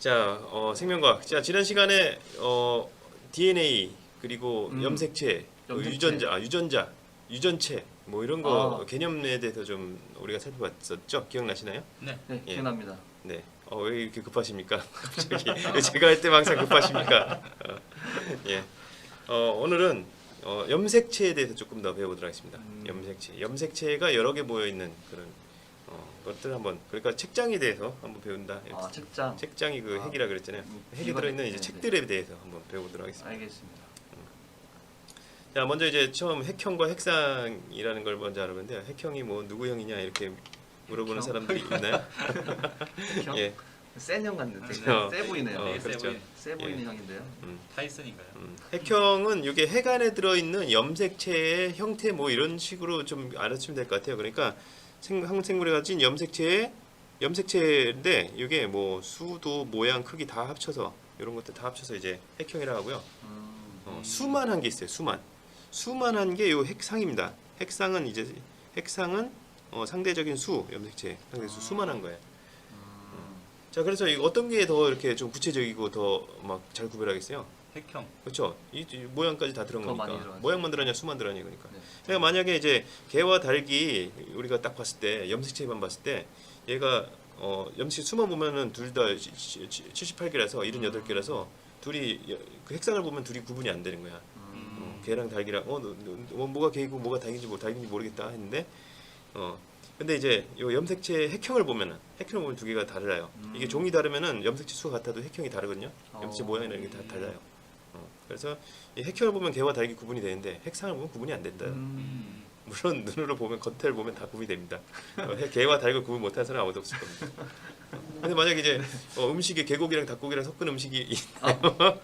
자, 생명과학. 자, 지난 시간에 DNA 그리고 염색체, 유전체 뭐 이런 거 개념에 대해서 좀 우리가 살펴봤었죠. 기억나시나요? 네. 네, 예. 기억납니다. 네. 왜 이렇게 급하십니까? 갑자기 제가 할 때만 항상 급하십니까? 예. 오늘은 염색체에 대해서 조금 더 배워보도록 하겠습니다. 염색체가 여러 개 모여 있는 그런 것들 한번, 그러니까 책장에 대해서 한번 배운다. 책장. 책장이 그 핵이라 그랬잖아요. 핵이 들어있는 이제 책들에 대해서 한번 배워보도록 하겠습니다. 알겠습니다. 자, 먼저 이제 처음 핵형과 핵상이라는 걸 먼저 알아보는데요. 핵형이 뭐 누구 형이냐 이렇게 물어보는 핵형? 사람들이 있나요? 형? 예. 센 형 같은데 세 보이네요. 되게 세 그렇죠. 보이네. 세 보이는 예. 형인데요. 타이슨인가요? 핵형은 이게 핵 안에 들어있는 염색체의 형태 뭐 이런 식으로 좀 알아주시면 될 것 같아요. 그러니까 항생물에 가진 염색체인데 이게 뭐 수도 모양 크기 다 합쳐서 이런 것들 다 합쳐서 이제 핵형이라고 하고요. 수만 한 게 있어요. 수만 게 요 핵상입니다. 핵상은 상대적인 수, 염색체 상대수 수만한 거예요. 자, 그래서 어떤 게 더 이렇게 좀 구체적이고 더 막 잘 구별하겠어요? 핵형. 그렇죠. 이 모양까지 다 들어간 더 많이 거니까. 들어가죠. 모양만 들어가냐 수만 들어가냐 그러니까. 네. 그러니까 만약에 이제 개와 닭이 우리가 딱 봤을 때 염색체만 봤을 때 얘가 염색 수만 보면은 둘 다 78개라서 78개라서 둘이 그 핵상을 보면 둘이 구분이 안 되는 거야. 개랑 닭이랑 뭐가 개이고 뭐가 닭인지 모르겠다 했는데 근데 이제 요 염색체 핵형을 보면 두 개가 달라요. 이게 종이 다르면은 염색체 수가 같아도 핵형이 다르거든요. 염색체 모양이나 이게 다 달라요. 그래서 이 핵형을 보면 개와 닭이 구분이 되는데 핵상을 보면 구분이 안 된다. 물론 눈으로 보면 겉을 보면 다 구분이 됩니다. 개와 닭을 구분 못하는 사람 아무도 없을 겁니다. 근데 만약에 이제 음식에 개고기랑 닭고기랑 섞은 음식이 있나요?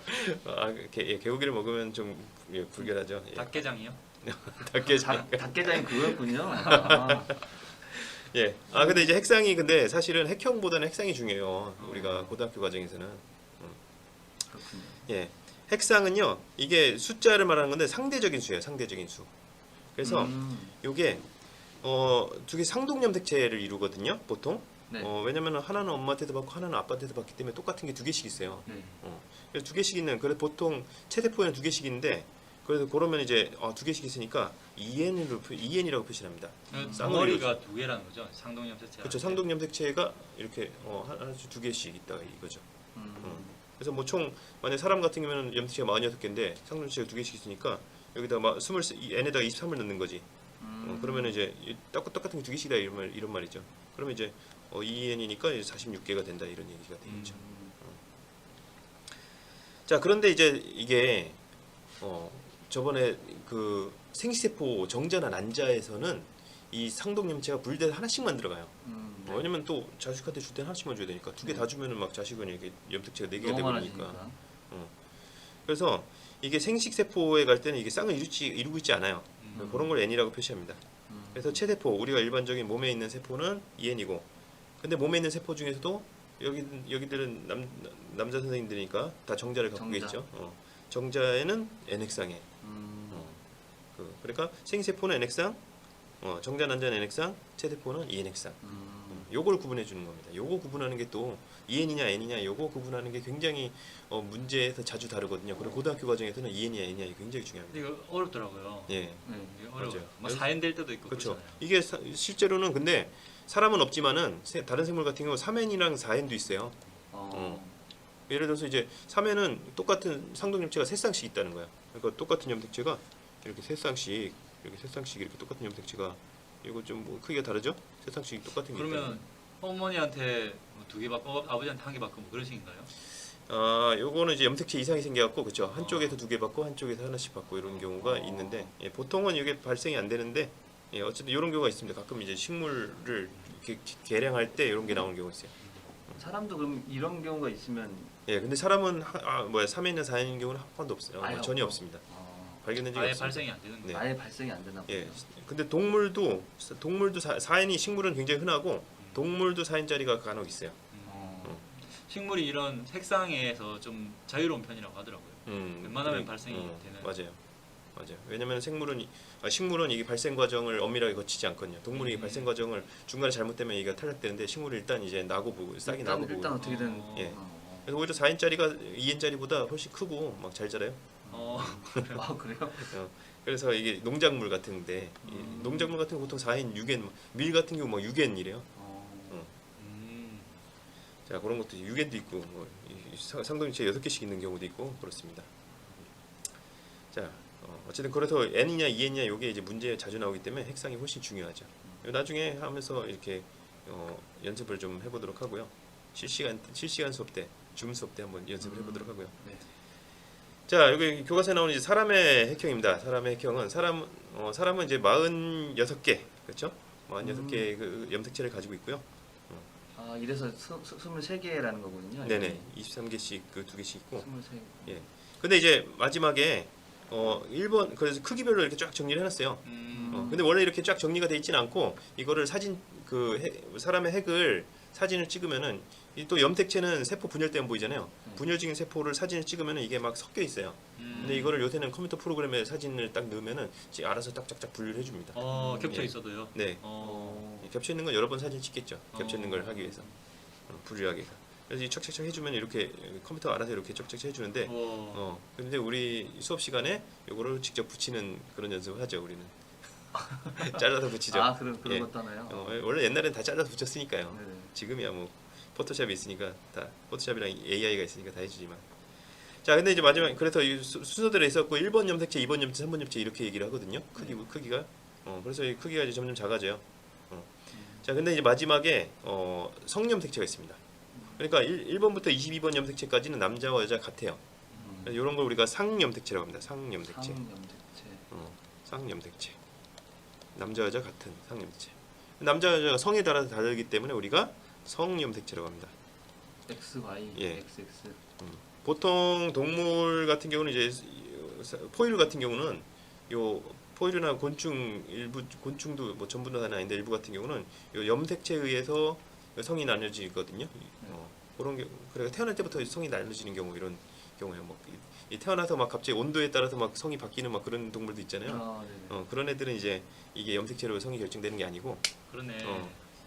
개고기를 먹으면 좀 불결하죠. 닭게장이요? 닭게장이 그거였군요. 예. 근데 이제 핵상이 근데 사실은 핵형보다는 핵상이 중요해요. 우리가 고등학교 과정에서는. 그렇군요. 예. 핵상은요. 이게 숫자를 말하는 건데 상대적인 수예요. 상대적인 수. 그래서 요게 두 개 상동 염색체를 이루거든요. 보통. 네. 왜냐면 하나는 엄마한테도 받고 하나는 아빠한테도 받기 때문에 똑같은 게 두 개씩 있어요. 네. 그래서 두 개씩 있는, 그래 보통 체세포에는 두 개씩 있는데 그래서 그러면 이제 두 개씩 있으니까 EN이라고 표시합니다. 덩어리가 두 개라는 거죠? 상동 염색체. 그렇죠. 상동 염색체가 이렇게 하나씩 두 개씩 있다 이거죠. 그래서 뭐 총 만약 사람 같은 경우는 염색체가 46개인데 상동 염색체가 두 개씩 있으니까 여기다 막 n에다가 23을 넣는 거지. 그러면 이제 똑같은 게 두 개씩이다 이런 말이죠. 그러면 이제 EN이니까 46개가 된다 이런 얘기가 되겠죠. 자, 그런데 이제 이게 저번에 그 생시세포 정자나 난자에서는 이 상동염체가 분리돼서 하나씩만 들어가요. 네. 왜냐면 또 자식한테 줄 때는 하나씩만 줘야 되니까 두 개 다 주면은 막 자식은 이게 염색체가 4개가 너무 되버리니까. 많아지니까. 그래서 이게 생식세포에 갈 때는 이게 쌍을 이루고 있지 않아요. 그런 걸 N이라고 표시합니다. 그래서 체세포, 우리가 일반적인 몸에 있는 세포는 EN이고, 근데 몸에 있는 세포 중에서도 여기들은 남자 선생님들이니까 다 정자를 갖고 계시죠. 정자에는 N핵상에. 그러니까 생세포는 N핵상, 정자 난자는 N핵상, 체세포는 EN핵상. 요걸 구분해 주는 겁니다. 요거 구분하는 게 또 EN이냐 N이냐 요거 구분하는 게 굉장히 문제에서 자주 다르거든요. 그리고 고등학교 과정에서는 EN이냐 N이냐 이게 굉장히 중요합니다. 이거 어렵더라고요. 예. 이게 어려워요. 맞아요. 뭐 사연될 때도 있고 그렇죠. 그렇잖아요. 이게 실제로는 근데 사람은 없지만은 다른 생물 같은 경우 3N이랑 4N도 있어요. 예를 들어서 이제 3N은 똑같은 상동염체가 3쌍씩 있다는 거야. 그러니까 똑같은 염색체가 이렇게 3쌍씩 이렇게 똑같은 염색체가 이거 좀 뭐 크기가 다르죠? 3쌍씩 똑같은 게 그러면 어머니한테 두 개 받고 아버지한테 한 개 받고 뭐 그런 식인가요? 요거는 이제 염색체 이상이 생겨갖고 그렇죠. 한쪽에서 두 개 받고 한쪽에서 하나씩 받고 이런 경우가 있는데 보통은 이게 발생이 안 되는데 어쨌든 이런 경우가 있습니다. 가끔 이제 식물을 이렇게 개량할 때 이런 게 나오는 경우가 있어요. 사람도 그럼 이런 경우가 있으면 근데 사람은 3N이나 4N인 경우는 한 번도 없어요. 아예 전혀 없고. 없습니다. 발견된 적이 아예 없습니다. 발생이 안 되는 거예요. 네. 아예 발생이 안 되나 보네요. 근데 동물도 4N이 식물은 굉장히 흔하고 동물도 4N짜리가 간혹 있어요. 식물이 이런 색상에서 좀 자유로운 편이라고 하더라고요. 웬만하면 발생이 되는. 맞아요. 왜냐면 식물은 이게 발생 과정을 엄밀하게 거치지 않거든요. 동물이 이 발생 과정을 중간에 잘못되면 이게 탈락되는데 식물이 일단 이제 나고 보고 싹이 나고 보고. 일단 어떻게든 예. 그래서 오히려 4인짜리가 2인짜리보다 훨씬 크고 막 잘 자라요. 아 그래요? 그래서 이게 농작물 같은데 이 농작물 같은 거 보통 4인 6엔 밀 같은 경우 막 6엔이래요. 자 그런 것도 6엔도 있고 뭐 상동체 6개씩 있는 경우도 있고 그렇습니다. 자 어쨌든 그래서 n이냐 2n이냐 요게 이제 문제에 자주 나오기 때문에 핵상이 훨씬 중요하죠. 나중에 하면서 이렇게 연습을 좀 해보도록 하고요. 실시간 수업 때 줌 수업 때 한번 연습을 해보도록 하고요. 네. 자 여기 교과서에 나오는 이제 사람의 핵형입니다. 사람의 핵형은 사람은 이제 46개 그렇죠? 46개의 그 염색체를 가지고 있고요. 아 이래서 23개라는 거군요. 네네 23개씩 그 2개씩 있고 23개. 예. 근데 이제 마지막에 1번 그래서 크기별로 이렇게 쫙 정리를 해놨어요. 근데 원래 이렇게 쫙 정리가 돼 있지는 않고 이거를 사진 사람의 핵을 사진을 찍으면은 또 염색체는 세포 분열 때문에 보이잖아요. 분열 중인 세포를 사진을 찍으면은 이게 막 섞여 있어요. 근데 이거를 요새는 컴퓨터 프로그램에 사진을 딱 넣으면은 알아서 딱딱딱 분류를 해줍니다. 겹쳐 예. 있어도요. 네. 겹쳐 있는 건 여러 번 사진 찍겠죠. 겹쳐 있는 걸 하기 위해서 분류하기가. 그래서 이 척척척 해주면 이렇게 컴퓨터 알아서 이렇게 척척 해주는데 근데 우리 수업 시간에 요거를 직접 붙이는 그런 연습을 하죠. 우리는 잘라서 붙이죠. 아 그런 예. 것도 하나요? 원래 옛날엔 다 잘라서 붙였으니까요. 네네. 지금이야 뭐 포토샵이 있으니까 다 포토샵이랑 AI가 있으니까 다 해주지만. 자 근데 이제 마지막 그래서 이 순서대로 있었고 1번 염색체, 2번 염색체, 3번 염색체 이렇게 얘기를 하거든요. 크기가 그래서 이 크기가 이제 점점 작아져요. 자 근데 이제 마지막에 성염색체가 있습니다. 그러니까 1번부터 22번 염색체까지는 남자와 여자 같아요. 이런 걸 우리가 상염색체라고 합니다. 상염색체. 상염색체. 남자 여자 같은 상염색체. 남자 여자가 성에 따라서 다르기 때문에 우리가 성염색체라고 합니다. XY, 예. XX. 보통 동물 같은 경우는 이제 포유류 같은 경우는 요 포유류나 곤충 일부 곤충도 뭐 전부 다는 아닌데 일부 같은 경우는 요 염색체에 의해서 성이 나눠지거든요. 그런 게 그래서 태어날 때부터 성이 나눠지는 경우 이런 경우에요. 뭐 태어나서 막 갑자기 온도에 따라서 막 성이 바뀌는 막 그런 동물도 있잖아요. 그런 애들은 이제 이게 염색체로 성이 결정되는 게 아니고 그러네.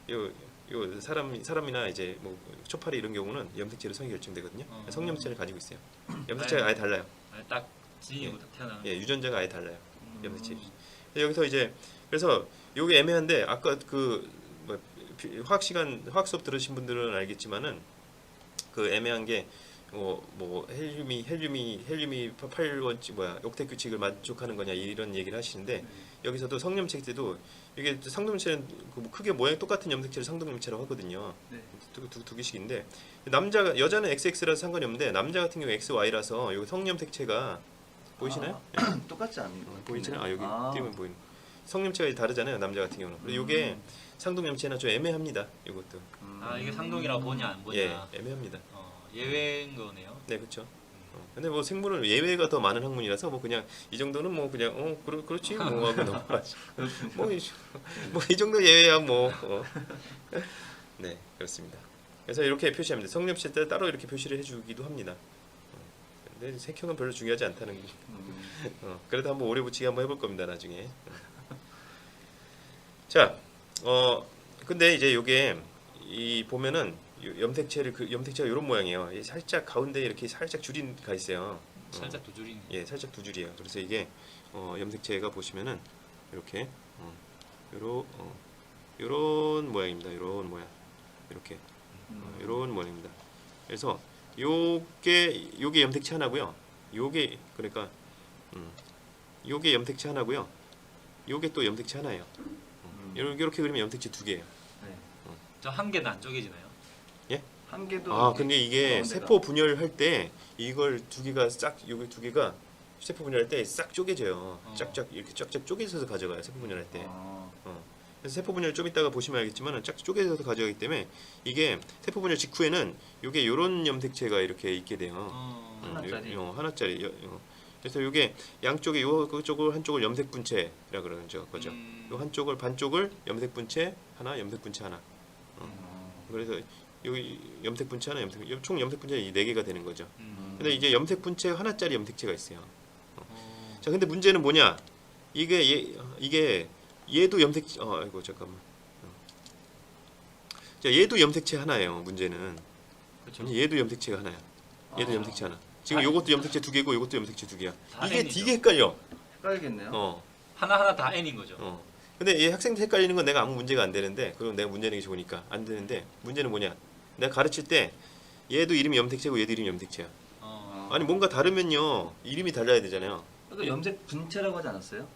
요 사람이나 이제 뭐 초파리 이런 경우는 염색체로 성이 결정되거든요. 성염색체를 가지고 있어요. 염색체가 아예 달라요. 딱 지니부터 태어나는. 예, 유전자가 아예 달라요. 염색체. 여기서 이제 그래서 요게 애매한데 아까 뭐 화학 수업 들으신 분들은 알겠지만은 그 애매한 게 뭐 헬륨이 8원치 뭐야 옥텟 규칙을 만족하는 거냐 이런 얘기를 하시는데 여기서도 성염색체도 이게 상동염색체는 그 크게 모양이 똑같은 염색체를 상동염색체라고 하거든요. 네. 두 개씩인데 여자는 XX라서 상관이 없는데 남자 같은 경우 XY라서 여기 성염색체가 보이시나요? 똑같지 않은 거 보이시나요? 여기 띄우면 보이는 성염체가 다르잖아요. 남자 같은 경우는. 그리고 이게 상동염체나 좀 애매합니다. 이것도. 이게 상동이라고 보냐 안 보냐. 예, 애매합니다. 예외인 거네요. 네, 그렇죠. 근데 뭐 생물은 예외가 더 많은 학문이라서 뭐 그냥 이 정도는 뭐 그냥 그렇지 뭐 하고 넘어가지. 뭐 이 정도 예외야 뭐. 네, 그렇습니다. 그래서 이렇게 표시합니다. 성염체 때 따로 이렇게 표시를 해주기도 합니다. 근데 색형은 별로 중요하지 않다는 게. 그래도 한번 오래 붙이기 한번 해볼 겁니다 나중에. 자, 근데 이제 요게 이 보면은 염색체가 이런 모양이에요. 살짝 가운데 이렇게 살짝 줄이 가 있어요. 살짝 두 줄이네. 예, 살짝 두 줄이에요. 그래서 이게 염색체가 보시면은 이렇게 요런 모양입니다. 요런 모양. 이렇게 요런 모양입니다. 그래서 요게 염색체 하나고요. 요게 그러니까 요게 염색체 하나고요. 요게 또 염색체 하나예요. 이렇게 그리면 염색체 두 개예요. 저 한 개는 안 쪼개지나요? 예? 한 개도. 근데 이게 세포 분열할 때 이걸 두 개가 여기 두 개가 세포 분열할 때 싹 쪼개져요. 쫙쫙 이렇게 쫙쫙 쪼개져서 가져가요. 세포 분열할 때. 그래서 세포 분열 좀 이따가 보시면 알겠지만 쫙 쪼개져서 가져가기 때문에 이게 세포 분열 직후에는 이게 요런 염색체가 이렇게 있게 돼요. 하나짜리. 하나짜리. 그래서 이게 양쪽에 그쪽을 한쪽을 염색 분체라 그러는 거죠. 요 한쪽을 반쪽을 염색 분체 하나, 염색 분체 하나. 그래서 여기 염색 분체 하나, 총 염색 분체 4개가 되는 거죠. 근데 이제 염색 분체 하나짜리 염색체가 있어요. 자, 근데 문제는 뭐냐? 이게 얘도 염색. 아이고 잠깐만. 자, 얘도 염색체 하나예요. 문제는. 그렇죠. 얘도 염색체가 하나야. 얘도 염색체 하나. 지금 요것도 염색체 2개고 요것도 염색체 2개야. 다 이게 N이죠. 되게 헷갈려. 헷갈리겠네요. 하나하나 다 N인 거죠. 근데 얘 학생들 헷갈리는 건 내가 아무 문제가 안 되는데, 그럼 내가 문제 내기 좋으니까 안 되는데, 문제는 뭐냐? 내가 가르칠 때 얘도 이름이 염색체고 얘도 이름이 염색체야. 아니 뭔가 다르면요 이름이 달라야 되잖아요. 그러니까 염색 분체라고 하지 않았어요?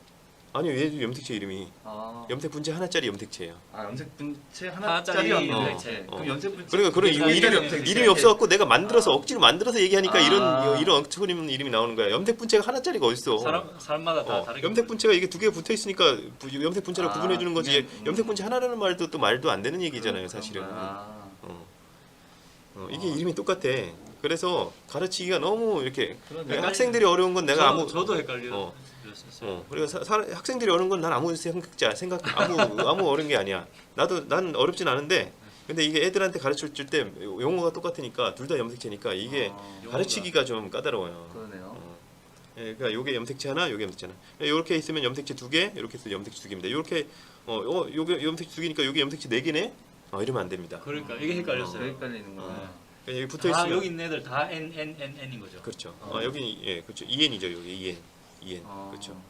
아니요 얘도 염색체 이름이 아, 염색 분체 하나짜리 염색체예요. 염색 분체 하나짜리 하나짜리 염색체. 그럼 염색 분체 그러니까 그런 하나짜리 이름이 염색체. 이름이 없어갖고 내가 만들어서 억지로 만들어서 얘기하니까 아. 이런 엉터리 이름이 나오는 거야. 염색 분체가 하나짜리가 어딨어? 사람마다 다 다르게. 염색 분체가 이게 2개 붙어 있으니까 염색 분체를 아, 구분해 주는 거지. 그냥, 염색 분체 하나라는 말도 또 말도 안 되는 얘기잖아요, 사실은. 아, 이게 이름이 똑같아. 그래서 가르치기가 너무 이렇게 그러네. 학생들이 어려운 건 내가 저도 헷갈렸어요. 그리고 학생들이 어려운 건 난 아무 아무 어려운 게 아니야. 난 어렵진 않은데 근데 이게 애들한테 가르쳐 줄 때 용어가 똑같으니까 둘 다 염색체니까 이게 가르치기가 좀 까다로워요. 그러네요. 예, 그러니까 요게 염색체 하나, 요게 염색체 하나. 이렇게 있으면 염색체 2개, 이렇게 있으면 염색체 2개입니다. 이렇게 요게 염색체 2개니까 요게 염색체 4개네. 이러면 안 됩니다. 그러니까 이게 헷갈렸어요. 왜 헷갈리는구나. 그러니까 여기 붙어 다 있으면 여기 있는 애들 다 N인 거죠. 그렇죠. 여기 그렇죠. 2N이죠. 여기 2N. 그렇죠.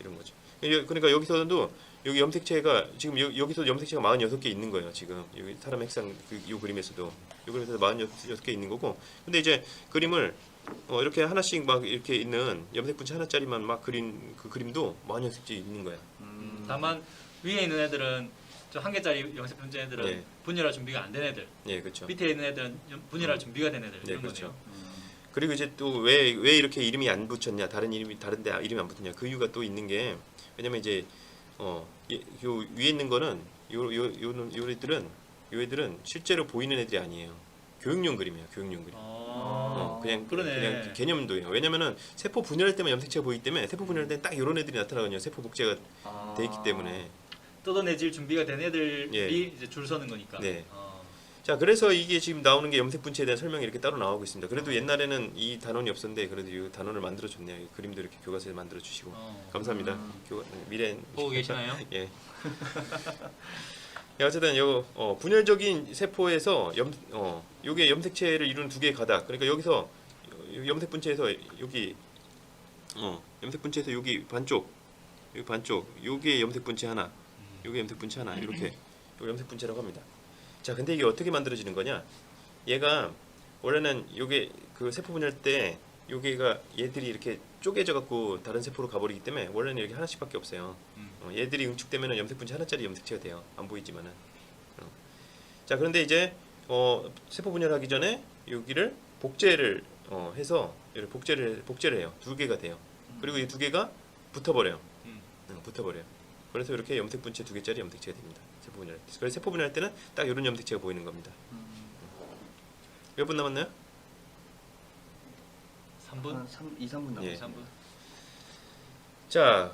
이런 거죠. 그러니까 여기서도 여기 염색체가 지금 여기서 염색체가 46개 있는 거예요. 지금 여기 사람 핵상 이 그림에서도 이 그림에서 46개 있는 거고. 근데 이제 그림을 이렇게 하나씩 막 이렇게 있는 염색 분체 하나짜리만 막 그린 그 그림도 46개 있는 거야. 다만 위에 있는 애들은 저 한 개짜리 염색 분체 애들은 네. 분열할 준비가 안 된 애들. 예, 그렇죠. 밑에 있는 애들은 분열할 준비가 된 애들. 네, 이런 그렇죠. 거네요. 그리고 이제 또 왜 이렇게 이름이 안 붙였냐, 다른데 이름이 안 붙었냐, 그 이유가 또 있는 게 왜냐면 이제 요 위에 있는 거는 요 애들은 실제로 보이는 애들이 아니에요. 교육용 그림이에요, 교육용 그림. 그냥 그러네. 그냥 개념도예요. 왜냐면은 세포 분열할 때만 염색체가 보이기 때문에 세포 분열할 때는 딱 이런 애들이 나타나거든요. 세포 복제가 돼 있기 때문에. 뜯어내질 준비가 된 애들이 예. 이제 줄 서는 거니까. 네. 자, 그래서 이게 지금 나오는 게 염색 분체에 대한 설명이 이렇게 따로 나오고 있습니다. 그래도 옛날에는 이 단원이 없었는데 그래도 이 단원을 만들어 줬네요. 그림도 이렇게 교과서에 만들어 주시고 감사합니다. 미래엔 보고 계시나요? 예. 어쨌든 분열적인 세포에서 요게 염색체를 이루는 2개의 가닥. 그러니까 여기서 염색 분체에서 여기 염색 분체에서 여기 반쪽 요게 염색 분체 하나. 요게 염색 분체 하나. 이렇게 요 염색 분체라고 합니다. 자, 근데 이게 어떻게 만들어지는 거냐? 얘가 원래는 요게 그 세포 분열 때 요게가 얘들이 이렇게 쪼개져 갖고 다른 세포로 가버리기 때문에 원래는 이렇게 하나씩밖에 없어요. 얘들이 응축되면은 염색 분체 하나짜리 염색체가 돼요. 안 보이지만은. 자, 그런데 이제 세포 분열하기 전에 여기를 복제를 해서 복제를 해요. 2개가 돼요. 그리고 이 2개가 붙어버려요. 붙어버려요. 그래서 이렇게 염색 분체 2개짜리 염색체가 됩니다. 세포 분열. 그래서 세포 분열할 때는 딱 이런 염색체가 보이는 겁니다. 몇 분 남았나요? 3분? 2-3분 남았어요. 예. 3분? 자,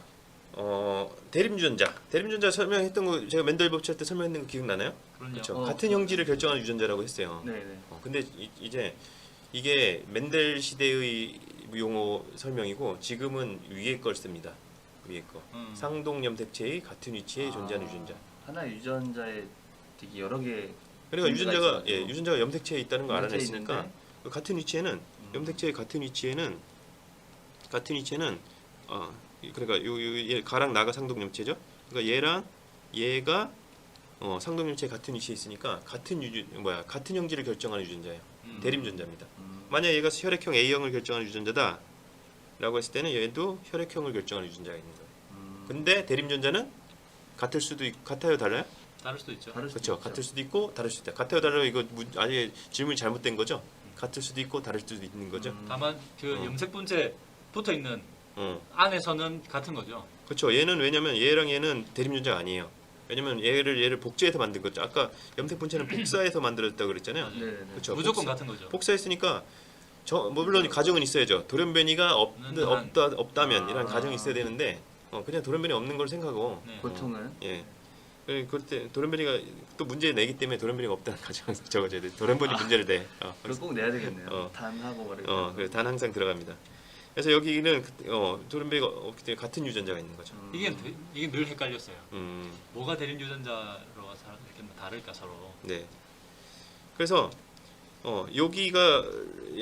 대림유전자 설명했던 거 제가 맨델 법칙 때 설명했는 거 기억나나요? 그럼요. 그렇죠. 같은 형질을 결정하는 유전자라고 했어요. 네네. 근데 이제 이게 맨델 시대의 용어 설명이고 지금은 위에 걸 씁니다. 위에 거. 상동 염색체의 같은 위치에 존재하는 유전자. 하나의 유전자에 되게 여러 개. 그러니까 유전자가 유전자가 염색체에 있다는 거 염색체에 알아냈으니까 있는데. 같은 위치에는 염색체의 같은 위치에는 그러니까 얘 가랑 나가 상동 염체죠. 그러니까 얘가 상동 염체 같은 위치에 있으니까 같은 형질을 결정하는 유전자예요. 대림 유전자입니다. 만약 얘가 혈액형 A형을 결정하는 유전자다라고 했을 때는 얘도 혈액형을 결정하는 유전자가 있는 거예요. 근데 대림 유전자는 같아요, 달라요? 다를 수도 있죠. 그렇죠. 같을 수도 있고 다를 수도 있다. 같아요, 달라요? 이거 아예 질문이 잘못된 거죠. 같을 수도 있고 다를 수도 있는 거죠. 다만 그 염색 분체 붙어 있는 안에서는 같은 거죠. 그렇죠. 얘는 왜냐면 얘는 대림 유전자가 아니에요. 왜냐면 얘를 복제해서 만든 거죠. 아까 염색 분체는 복사해서 만들어졌다고 그랬잖아요. 네네. 그렇죠. 무조건 같은 거죠. 복사했으니까 물론 가정은 있어야죠. 돌연변이가 없다면 이런 가정이 있어야 되는데 그냥 돌연변이 없는 걸 생각하고 네. 보통은 예. 그럴 때 돌연변이가 또 문제 내기 때문에 돌연변이가 없다는 가정 적어줘야 돼. 돌연변이 문제를 내. 그걸 꼭 내야 되겠네요. 단하고 말이죠. 그래서 단 항상 들어갑니다. 그래서 여기는 돌연변이가 없기 때문에 같은 유전자가 있는 거죠. 이게 늘 헷갈렸어요. 음. 뭐가 대림 유전자로 이렇게 다를까 서로. 네. 그래서 여기가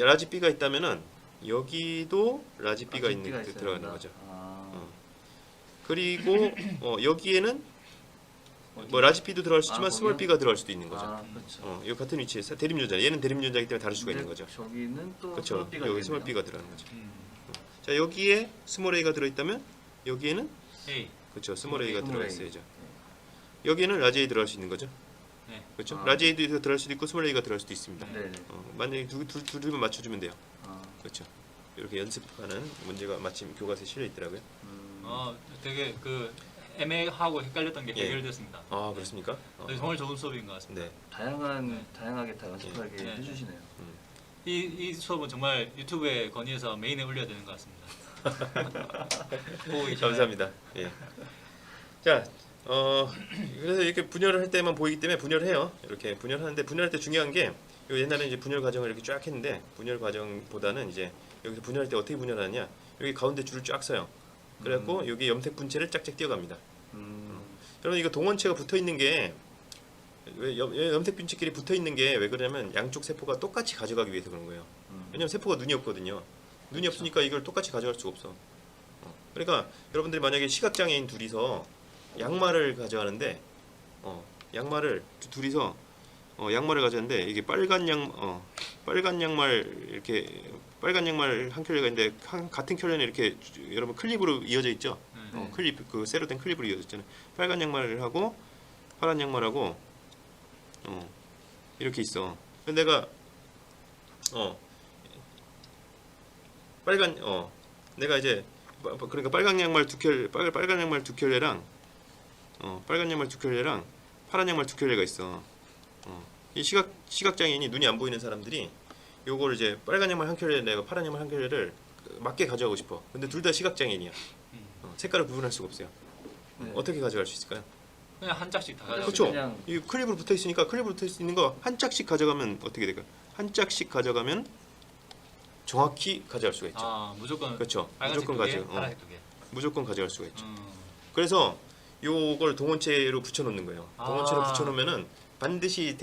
라지 B가 있다면은 여기도 라지 B가 있는 B가 게 있어야 들어가는 된다. 거죠. 아. 그리고 여기에는 어디? 뭐 라지 B도 들어갈 수 있지만 아, 스몰 거기요? B가 들어갈 수도 있는 거죠. 아, 그렇죠. 이 같은 위치에서 대립유전자. 얘는 대립유전자이기 때문에 다를 수가 있는 근데 거죠. 저기는 또 그렇죠. 스몰 B가 여기 되겠네요. 스몰 B가 들어가는 거죠. 음. 자, 여기에 스몰 A가 들어있다면 여기에는 A. 그렇죠. 스몰 A가 스몰 들어가 A. 있어야죠. 여기에는 라지 A 들어갈 수 있는 거죠. 네. 그렇죠. 아. 라지 A도 들어갈 수도 있고 스몰 A가 들어갈 수도 있습니다. 네. 네. 만약에 둘만 맞춰주면 돼요. 아. 그렇죠. 이렇게 연습하는 문제가 마침 교과서에 실려 있더라고요. 되게 그 애매하고 헷갈렸던 게 예. 해결됐습니다. 아, 그렇습니까? 네, 정말 좋은 수업인 것 같습니다. 네. 다양하게 다 연습하게 예. 네. 해주시네요. 이 수업은 정말 유튜브에 건의해서 메인에 올려야 되는 것 같습니다. 보고 계시나요? 감사합니다. 예. 자, 그래서 이렇게 분열을 할 때만 보이기 때문에 분열을 해요. 이렇게 분열하는데 분열할 때 중요한 게 요 옛날에 이제 분열 과정을 이렇게 쫙 했는데 분열 과정보다는 이제 여기서 분열할 때 어떻게 분열하느냐? 여기 가운데 줄을 쫙 써요. 그래갖고 여기 염색 분체를 짝짝 띄어갑니다. 여러분 이거 동원체가 붙어 있는 게 왜 염색 분체끼리 붙어 있는 게 왜 그러냐면 양쪽 세포가 똑같이 가져가기 위해서 그런 거예요. 왜냐면 세포가 눈이 없거든요. 눈이 없으니까 이걸 똑같이 가져갈 수가 없어. 그러니까 여러분들이 만약에 시각장애인 둘이서 양말을 가져가는데 양말을 둘이서 양말을 가져가는데 이게 빨간 양말 이렇게 빨간 양말 한 켤레가 있는데 같은 켤레는 이렇게 여러분 클립으로 이어져 있죠. 네. 클립 그 쇠로 된 클립으로 이어져 있잖아요. 빨간 양말을 하고 파란 양말하고 이렇게 있어. 근데 내가 내가 이제 그러니까 빨간 양말 두 켤레랑 빨간 양말 두 켤레랑 파란 양말 두 켤레가 있어. 이 시각장애인이 눈이 안 보이는 사람들이 요걸 이제 빨간 양말 한 켤레 내가 파란 양말 한 켤레를 맞게 가져가고 싶어. 근데 둘 다 시각장애인이야. 색깔을 구분할 수가 없어요. 네. 어떻게 가져갈 수 있을까요? 그냥 한 짝씩 다 가져. 그렇죠. 그냥- 이 클립으로 붙어 있으니까 클립으로 붙어 있는 거 한 짝씩 가져가면 어떻게 될까요? 한 짝씩 가져가면 정확히 가져갈 수가 있죠. 아 무조건 그렇죠. 빨간색 무조건 두 개, 가져. 파란색 두 개. 무조건 가져갈 수가 있죠. 음. 그래서 요걸 동원체로 붙여놓는 거예요. 동원체로 아. 붙여놓으면은 반드시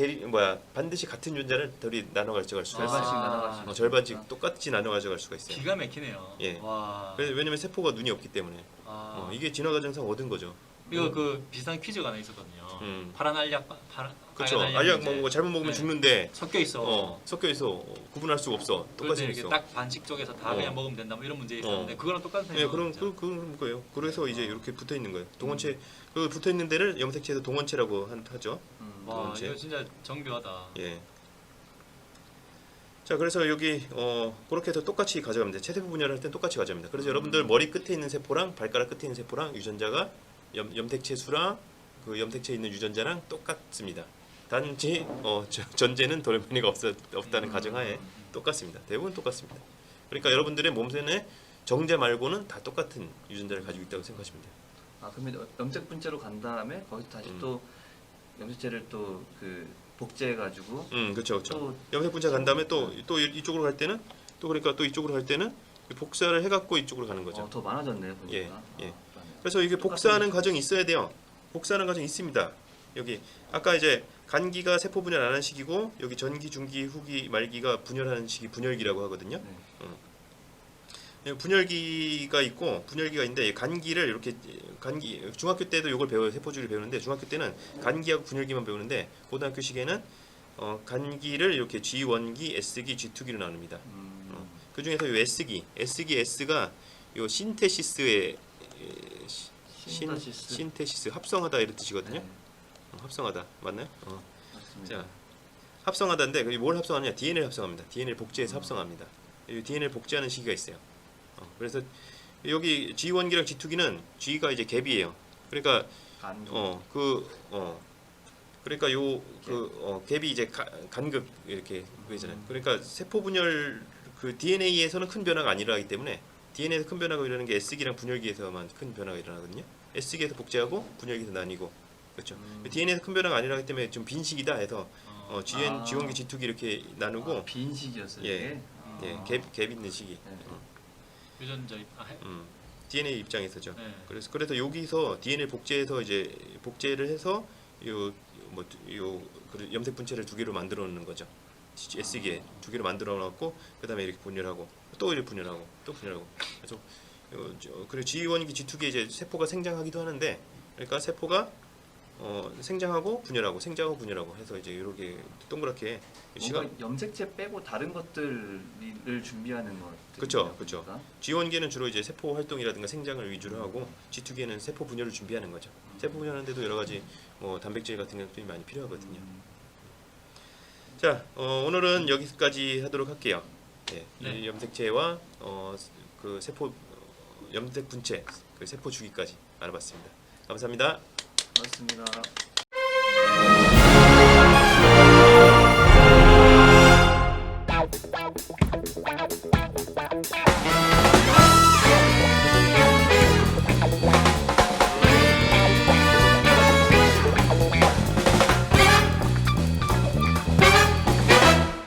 반드시 같은 유전자를 둘이 나눠 가져갈 수가 있어요. 절반씩 아. 나눠갈 수 있어요. 절반씩 똑같이 나눠 가져갈 수가 있어요. 기가 막히네요. 예. 와. 왜냐면 세포가 눈이 없기 때문에 이게 진화 과정상 얻은 거죠. 이거 그 비슷한 퀴즈가 하나 있었거든요. 파란 파란 그렇죠. 빨간 알약 이제 뭐 잘못 먹으면 네. 죽는데 섞여 있어. 섞여 있어. 구분할 수가 없어. 그럴 똑같이 때 이렇게 있어. 딱 반씩 쪼개서 다 그냥 먹으면 된다. 뭐 이런 문제 있었는데 그거랑 똑같은 예, 거죠. 그런 거예요. 그래서 이제 이렇게 붙어 있는 거예요. 동원체 그 붙어 있는 데를 염색체에서 동원체라고 하죠. 와 동원체. 이거 진짜 정교하다. 예. 자, 그래서 여기 그렇게 해서 똑같이 가져가면 돼요. 체세포 분열할 땐 똑같이 가져갑니다. 그래서 여러분들 머리 끝에 있는 세포랑 발가락 끝에 있는 세포랑 유전자가 염색체 수랑 그 염색체에 있는 유전자랑 똑같습니다. 단지 전제는 돌연변이가 없다는 가정하에 똑같습니다. 대부분 똑같습니다. 그러니까 여러분들의 몸선의 정제 말고는 다 똑같은 유전자를 가지고 있다고 생각하시면 돼요. 아 그러면 염색 분체로 간 다음에 거기서 다시 또 염색체를 또 그 복제해가지고 그렇죠, 그렇죠. 또 염색 분자 간 다음에 또 이쪽으로 갈 때는 또 그러니까 또 이쪽으로 갈 때는 복사를 해갖고 이쪽으로 가는 거죠. 더 많아졌네요 보니까. 예, 예. 그러네요. 그래서 이게 복사하는 과정이 있어야 돼요. 복사하는 과정이 있습니다. 여기 아까 이제 간기가 세포 분열 안 하는 시기고 여기 전기, 중기, 후기, 말기가 분열하는 시기 분열기라고 하거든요. 분열기가 있고 분열기가 있는데 간기를 이렇게 중학교 때도 이걸 배워요. 세포주기를 배우는데 중학교 때는 간기하고 분열기만 배우는데 고등학교 시기에는 간기를 이렇게 G1기, S기, G2기로 나눕니다. 그 중에서 이 S가 요 신테시스의 신테시스 합성하다 이런 뜻이거든요. 네, 합성하다 맞나요? 맞습니다. 자, 합성하다인데 그게 뭘 합성하냐? DNA를 합성합니다. DNA를 복제해서 합성합니다. 이 DNA를 복제하는 시기가 있어요. 그래서 여기 G1기랑 G2기는 G가 이제 갭이에요. 그러니까 그러니까 요 갭이 이제 간극 이렇게 보이잖아요. 그러니까 세포 분열 그 DNA에서는 큰 변화가 안 일어나기 때문에 DNA에서 큰 변화가 일어나는 게 S기랑 분열기에서만 큰 변화가 일어나거든요. S기에서 복제하고 분열기에서 나뉘고 그렇죠. DNA에서 큰 변화가 안 일어나기 때문에 좀 빈식이다 해서 G1기, G2기 이렇게 나누고 빈식이었어요. 예. 이게? 예, 갭 있는 시기. 유전자 DNA 입장에서죠. 네. 그래서 여기서 DNA 복제해서 이제 복제를 해서 염색 분체를 두 개로 만들어 놓는 거죠. S기에 두 개로 만들어 놓고 그다음에 이렇게 분열하고 또 이렇게 분열하고 또 분열하고 그래서 그리고 G1기 G2기에 이제 세포가 생장하기도 하는데 그러니까 세포가 생장하고 분열하고 생장하고 분열하고 해서 이제 이렇게 동그랗게 뭔가 염색체 빼고 다른 것들을 준비하는 것. 그렇죠. G1기에는 주로 이제 세포 활동이라든가 생장을 위주로 하고 G2기에는 세포 분열을 준비하는 거죠. 세포 분열하는데도 여러 가지 단백질 같은 것들이 많이 필요하거든요. 자, 오늘은 여기까지 하도록 할게요. 네. 이 염색체와 그 세포 염색 분체, 그 세포 주기까지 알아봤습니다. 감사합니다. 고맙습니다.